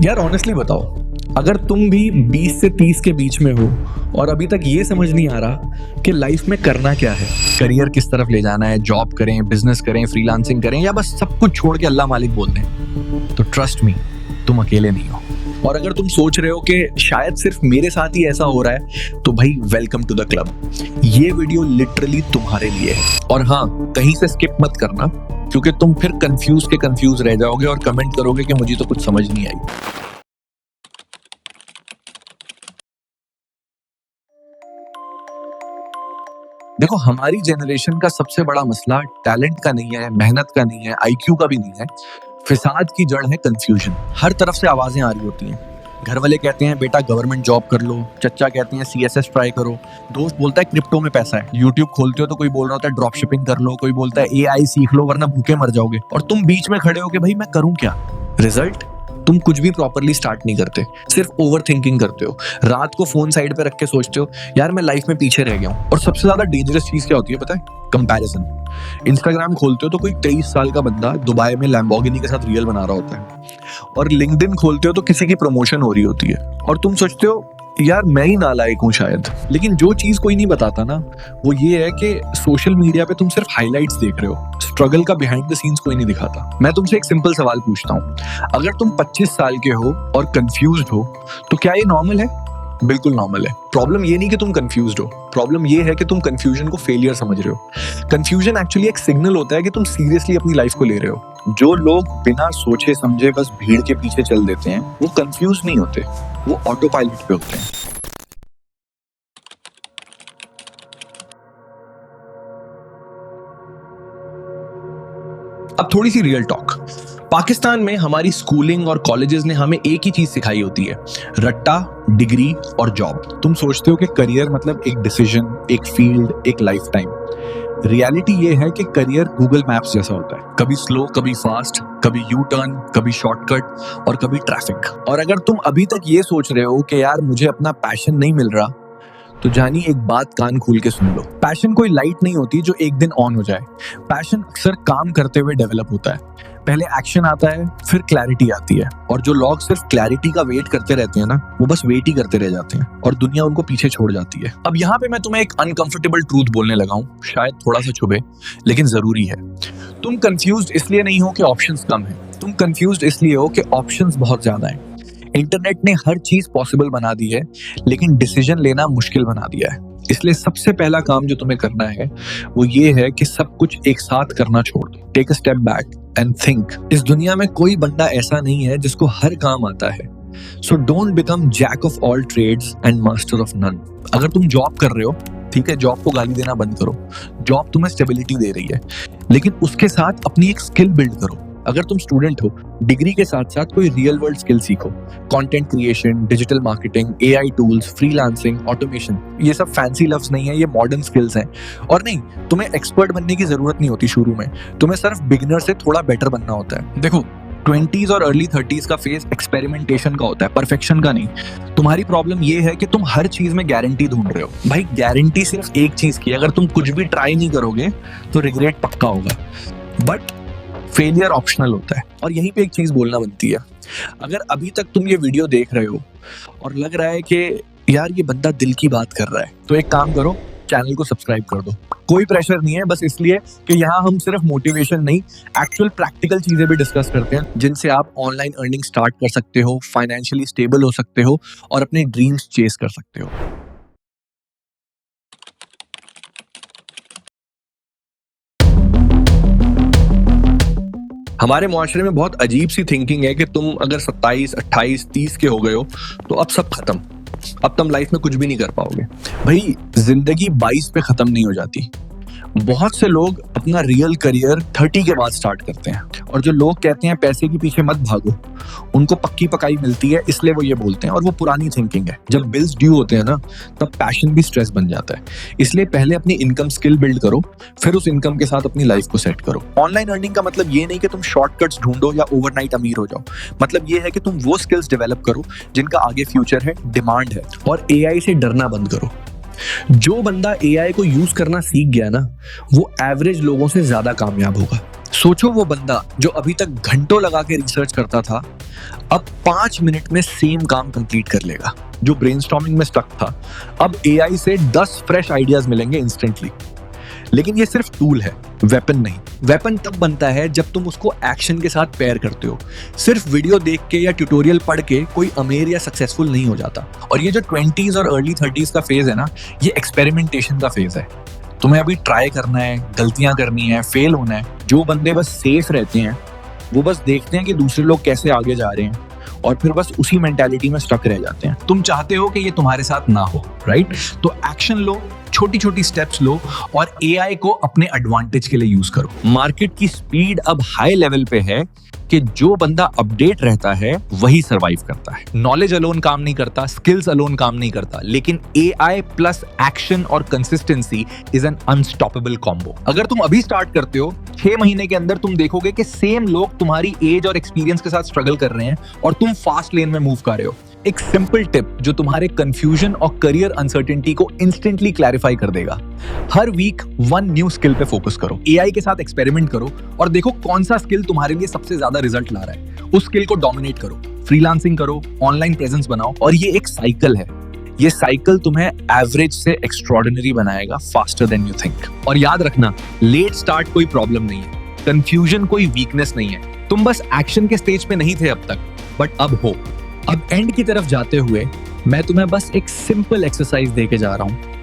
यार ऑनेस्टली बताओ, अगर तुम भी 20 से 30 के बीच में हो और अभी तक ये समझ नहीं आ रहा कि लाइफ में करना क्या है, करियर किस तरफ ले जाना है, जॉब करें, बिजनेस करें, फ्रीलांसिंग करें या बस सब कुछ छोड़ के अल्लाह मालिक बोल दें, तो ट्रस्ट मी, तुम अकेले नहीं हो। और अगर तुम सोच रहे हो कि शायद सिर्फ मेरे साथ ही ऐसा हो रहा है, तो भाई वेलकम टू द क्लब। ये वीडियो लिटरली तुम्हारे लिए है। और हाँ, कहीं से स्किप मत करना, क्योंकि तुम फिर कंफ्यूज रह जाओगे और कमेंट करोगे कि मुझे तो कुछ समझ नहीं आई। देखो, हमारी जनरेशन का सबसे बड़ा मसला टैलेंट का नहीं है, मेहनत का नहीं है, आईक्यू का भी नहीं है। फिसाद की जड़ है कंफ्यूजन। हर तरफ से आवाजें आ रही होती हैं। घर वाले कहते हैं बेटा गवर्नमेंट जॉब कर लो, चच्चा कहते हैं सीएसएस ट्राई करो, दोस्त बोलता है क्रिप्टो में पैसा है, यूट्यूब खोलते हो तो कोई बोल रहा होता है ड्रॉप शिपिंग कर लो, कोई बोलता है एआई सीख लो वरना भूखे मर जाओगे, और तुम बीच में खड़े हो कि भाई मैं करूं क्या। रिजल्ट, तुम कुछ भी प्रॉपरली स्टार्ट नहीं करते, सिर्फ ओवर थिंकिंग करते हो। रात को फोन साइड पे रख के सोचते हो यार मैं लाइफ में पीछे रह गया हूं। और सबसे ज्यादा डेंजरस चीज क्या होती है पता है? कंपैरिजन। इंस्टाग्राम खोलते हो तो कोई 23 साल का बंदा दुबई में लैम्बोर्गिनी के साथ रील बना रहा होता है, और लिंक्डइन खोलते हो तो किसी की प्रमोशन हो रही होती है, और तुम सोचते हो यार मैं ही नालायक हूं शायद। लेकिन जो चीज कोई नहीं बताता ना, वो ये है कि सोशल मीडिया पे तुम सिर्फ हाइलाइट्स देख रहे हो, स्ट्रगल का बिहाइंड द सीन्स कोई नहीं दिखाता। मैं तुमसे एक सिंपल सवाल पूछता हूँ, अगर तुम 25 साल के हो और कंफ्यूज्ड हो, तो क्या ये नॉर्मल है? बिल्कुल नॉर्मल है। प्रॉब्लम ये नहीं कि तुम कंफ्यूज्ड हो, प्रॉब्लम ये है कि तुम कंफ्यूजन को फेलियर समझ रहे हो। कंफ्यूजन एक्चुअली एक सिग्नल होता है कि तुम सीरियसली अपनी लाइफ को ले रहे हो। जो लोग बिना सोचे समझे बस भीड़ के पीछे चल देते हैं, वो कंफ्यूज नहीं होते, वो ऑटो पायलट पे होते हैं। अब थोड़ी सी रियल टॉक। पाकिस्तान में हमारी स्कूलिंग और कॉलेजेस ने हमें एक ही चीज सिखाई होती है, रट्टा, डिग्री और जॉब। तुम सोचते हो कि करियर मतलब एक डिसीजन, एक फील्ड, एक लाइफ टाइम। रियलिटी ये है कि करियर गूगल मैप्स जैसा होता है, कभी स्लो, कभी फास्ट, कभी यू टर्न, कभी शॉर्टकट और कभी ट्रैफिक। और अगर तुम अभी तक ये सोच रहे हो कि यार मुझे अपना पैशन नहीं मिल रहा, तो जानी एक बात कान खोल के सुन लो। पैशन कोई लाइट नहीं होती जो एक दिन ऑन हो जाए। पैशन अक्सर काम करते हुए डेवलप होता है। पहले एक्शन आता है, फिर क्लैरिटी आती है, और जो लोग सिर्फ क्लैरिटी का वेट करते रहते हैं ना, वो बस वेट ही करते रह जाते हैं और दुनिया उनको पीछे छोड़ जाती है। अब यहाँ पे मैं तुम्हें एक अनकंफर्टेबल ट्रूथ बोलने लगा हूँ, शायद थोड़ा सा चुभे लेकिन जरूरी है। तुम कंफ्यूज्ड इसलिए नहीं हो कि ऑप्शंस कम है, तुम कंफ्यूज्ड इसलिए हो कि ऑप्शंस बहुत ज्यादा है। इंटरनेट ने हर चीज पॉसिबल बना दी है, लेकिन डिसीजन लेना मुश्किल बना दिया है। इसलिए सबसे पहला काम जो तुम्हें करना है वो ये है कि सब कुछ एक साथ करना छोड़ दो। Take a step back and think. इस दुनिया में कोई बंदा ऐसा नहीं है जिसको हर काम आता है। So don't become jack of all trades and master of none. अगर तुम जॉब कर रहे हो, ठीक है, जॉब को गाली देना बंद करो। जॉब तुम्हें स्टेबिलिटी दे रही है, लेकिन उसके साथ अपनी एक स्किल बिल्ड करो। अगर तुम स्टूडेंट हो, डिग्री के साथ साथ कोई रियल वर्ल्ड स्किल सीखो। Content creation, digital marketing, AI tools, freelancing, automation. ये सब फैंसी लफ्ज नहीं है, ये मॉडर्न स्किल्स हैं। और नहीं, तुम्हें एक्सपर्ट बनने की जरूरत नहीं होती शुरू में, तुम्हें सिर्फ बिगिनर से थोड़ा बेटर बनना होता है। देखो, 20s और अर्ली 30s का फेज एक्सपेरिमेंटेशन का होता है, परफेक्शन का नहीं। तुम्हारी प्रॉब्लम ये है कि तुम हर चीज में गारंटी ढूंढ रहे हो। भाई गारंटी सिर्फ एक चीज की, अगर तुम कुछ भी ट्राई नहीं करोगे तो रिग्रेट पक्का होगा, बट फेलियर ऑप्शनल होता है। और यहीं पे एक चीज बोलना बनती है, अगर अभी तक तुम ये वीडियो देख रहे हो और लग रहा है कि यार ये बंदा दिल की बात कर रहा है, तो एक काम करो, चैनल को सब्सक्राइब कर दो। कोई प्रेशर नहीं है, बस इसलिए कि यहाँ हम सिर्फ मोटिवेशन नहीं, एक्चुअल प्रैक्टिकल चीजें भी डिस्कस करते हैं, जिनसे आप ऑनलाइन अर्निंग स्टार्ट कर सकते हो, फाइनेंशियली स्टेबल हो सकते हो और अपने ड्रीम्स चेस कर सकते हो। हमारे मुआशरे में बहुत अजीब सी थिंकिंग है कि तुम अगर 27, 28, 30 के हो गए हो तो अब सब खत्म, अब तुम लाइफ में कुछ भी नहीं कर पाओगे। भाई जिंदगी 22 पे खत्म नहीं हो जाती। बहुत से लोग अपना रियल करियर 30 के बाद स्टार्ट करते हैं, और जो लोग कहते हैं पैसे के पीछे मत भागो, उनको पक्की पकाई मिलती है, इसलिए वो ये बोलते हैं, और वो पुरानी थिंकिंग है। जब बिल्स ड्यू होते हैं ना, तब पैशन भी स्ट्रेस बन जाता है। इसलिए पहले अपनी इनकम स्किल बिल्ड करो, फिर उस इनकम के साथ अपनी लाइफ को सेट करो। ऑनलाइन अर्निंग का मतलब ये नहीं कि तुम शॉर्टकट्स ढूंढो या ओवरनाइट अमीर हो जाओ। मतलब ये है कि तुम वो स्किल्स डेवलप करो जिनका आगे फ्यूचर है, डिमांड है, और एआई से डरना बंद करो। जो बंदा एआई को यूज करना सीख गया ना, वो एवरेज लोगों से ज्यादा कामयाब होगा। सोचो वो बंदा जो अभी तक घंटों लगा के रिसर्च करता था, अब 5 मिनट में सेम काम कंप्लीट कर लेगा। जो ब्रेनस्टॉर्मिंग में स्टक था, अब एआई से 10 फ्रेश आइडियाज मिलेंगे इंस्टेंटली। लेकिन ये सिर्फ टूल है, वेपन नहीं। वेपन तब बनता है जब तुम उसको एक्शन के साथ पेयर करते हो। सिर्फ वीडियो देख के या ट्यूटोरियल पढ़ के कोई अमीर या सक्सेसफुल नहीं हो जाता। और ये जो 20s और अर्ली 30s का फेज है ना, ये एक्सपेरिमेंटेशन का फेज है। तुम्हें अभी ट्राई करना है, गलतियां करनी है, फेल होना है। जो बंदे बस सेफ रहते हैं, वो बस देखते हैं कि दूसरे लोग कैसे आगे जा रहे हैं और फिर बस उसी मेंटालिटी में स्टक रह जाते हैं। तुम चाहते हो कि ये तुम्हारे साथ ना हो, राइट? तो एक्शन लो, छोटी छोटी स्टेप्स लो और एआई को अपने एडवांटेज के लिए यूज करो। मार्केट की स्पीड अब हाई लेवल पे है कि जो बंदा अपडेट रहता है वही सरवाइव करता है। नॉलेज अलोन काम नहीं करता, स्किल्स अलोन काम नहीं करता, लेकिन एआई प्लस एक्शन और consistency is an unstoppable combo. अगर तुम अभी स्टार्ट करते हो, 6 महीने के अंदर तुम देखोगे कि सेम लोग तुम्हारी एज और एक्सपीरियंस के साथ स्ट्रगल कर रहे हैं और तुम फास्ट लेन में मूव कर रहे हो। एक सिंपल टिप जो तुम्हारे कंफ्यूजन और करियर अनसर्टेनिटी को इंस्टेंटली क्लैरिफाई कर देगा। हर वीक 1 न्यू स्किल पे फोकस करो, एआई के साथ एक्सपेरिमेंट करो और देखो कौन सा स्किल तुम्हारे लिए सबसे ज्यादा रिजल्ट ला रहा है। उस स्किल को डोमिनेट करो, फ्रीलांसिंग करो, ऑनलाइन प्रेजेंस बनाओ और ये एक साइकिल है। ये साइकिल तुम्हें एवरेज से एक्स्ट्रॉर्डिनरी बनाएगा, फास्टर देन यू थिंक। और याद रखना, लेट स्टार्ट कोई प्रॉब्लम नहीं है, कंफ्यूजन कोई वीकनेस नहीं है। तुम बस एक्शन के स्टेज पे नहीं थे अब तक, बट अब हो। अब एंड की तरफ जाते हुए मैं तुम्हें बस एक सिंपल एक्सरसाइज देके जा रहा हूं।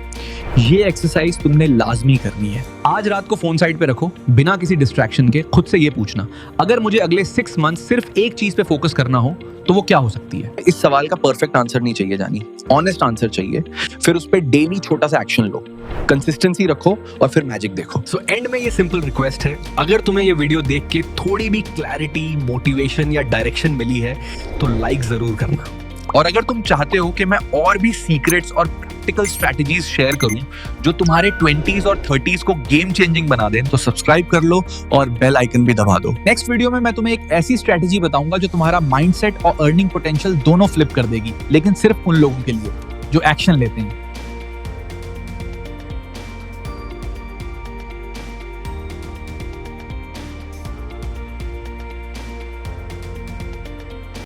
ये एक्सरसाइज तुमने लाजमी करनी है। आज रात को फोन साइड पे रखो, बिना किसी डिस्ट्रैक्शन के खुद से ये पूछना, अगर मुझे अगले 6 मंथ सिर्फ एक चीज पे फोकस करना हो तो वो क्या हो सकती है? इस सवाल का परफेक्ट आंसर नहीं चाहिए जानी, ऑनेस्ट आंसर चाहिए। फिर उस पर डेली छोटा सा एक्शन लो, कंसिस्टेंसी रखो और फिर मैजिक देखो। सो एंड में ये सिंपल रिक्वेस्ट है, अगर तुम्हें ये वीडियो देख के थोड़ी भी क्लैरिटी, मोटिवेशन या डायरेक्शन मिली है तो लाइक जरूर करना। और अगर तुम चाहते हो कि मैं और भी सीक्रेट्स और प्रैक्टिकल स्ट्रैटेजीज शेयर करूं जो तुम्हारे 20s और 30s को गेम चेंजिंग बना दें, तो सब्सक्राइब कर लो और बेल आइकन भी दबा दो। नेक्स्ट वीडियो में मैं तुम्हें एक ऐसी स्ट्रैटेजी बताऊंगा जो तुम्हारा माइंडसेट और अर्निंग पोटेंशियल दोनों फ्लिप कर देगी, लेकिन सिर्फ उन लोगों के लिए जो एक्शन लेते हैं।